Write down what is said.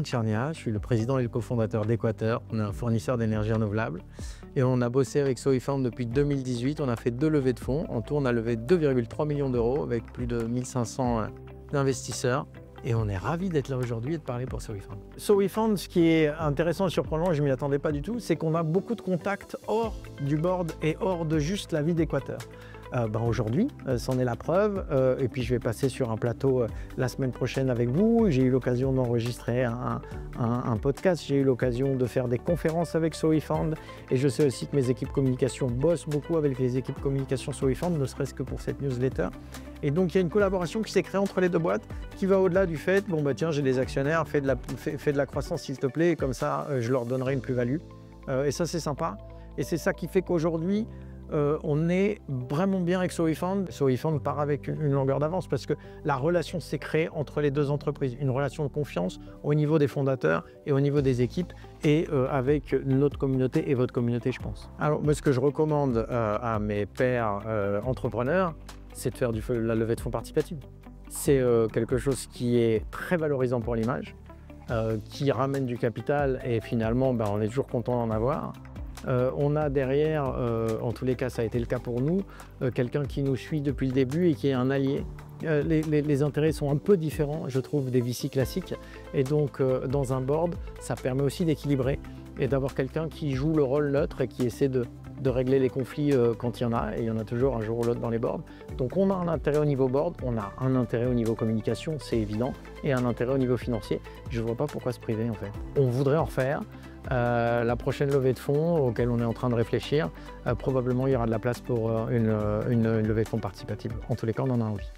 Tchernia, je suis le président et le cofondateur d'Equateur. On est un fournisseur d'énergie renouvelable et on a bossé avec Sowifund depuis 2018. On a fait 2 levées de fonds. En tout, on a levé 2,3 millions d'euros avec plus de 1500 investisseurs. Et on est ravis d'être là aujourd'hui et de parler pour Sowifund. Sowifund, ce qui est intéressant et surprenant, et je ne m'y attendais pas du tout, c'est qu'on a beaucoup de contacts hors du board et hors de juste la vie d'Equateur. Aujourd'hui, c'en est la preuve. Et puis je vais passer sur un plateau la semaine prochaine avec vous. J'ai eu l'occasion d'enregistrer un podcast. J'ai eu l'occasion de faire des conférences avec Sowifund. Et je sais aussi que mes équipes communication bossent beaucoup avec les équipes communication Sowifund, ne serait-ce que pour cette newsletter. Et donc il y a une collaboration qui s'est créée entre les deux boîtes qui va au-delà du fait, tiens, j'ai des actionnaires, fais de la croissance s'il te plaît, et comme ça je leur donnerai une plus-value. Et ça c'est sympa. Et c'est ça qui fait qu'aujourd'hui, on est vraiment bien avec Sowifund. Sowifund part avec une longueur d'avance parce que la relation s'est créée entre les deux entreprises. Une relation de confiance au niveau des fondateurs et au niveau des équipes et avec notre communauté et votre communauté, je pense. Alors, moi, ce que je recommande à mes pairs entrepreneurs, c'est de faire la levée de fonds participative. C'est quelque chose qui est très valorisant pour l'image, qui ramène du capital et finalement, on est toujours content d'en avoir. On a derrière, en tous les cas ça a été le cas pour nous, quelqu'un qui nous suit depuis le début et qui est un allié. Les intérêts sont un peu différents, je trouve, des VC classiques. Et donc dans un board, ça permet aussi d'équilibrer et d'avoir quelqu'un qui joue le rôle neutre et qui essaie de régler les conflits quand il y en a. Et il y en a toujours un jour ou l'autre dans les boards. Donc on a un intérêt au niveau board, on a un intérêt au niveau communication, c'est évident, et un intérêt au niveau financier. Je ne vois pas pourquoi se priver en fait. On voudrait en refaire. La prochaine levée de fonds auquel on est en train de réfléchir, probablement il y aura de la place pour une levée de fonds participative. En tous les cas, on en a envie.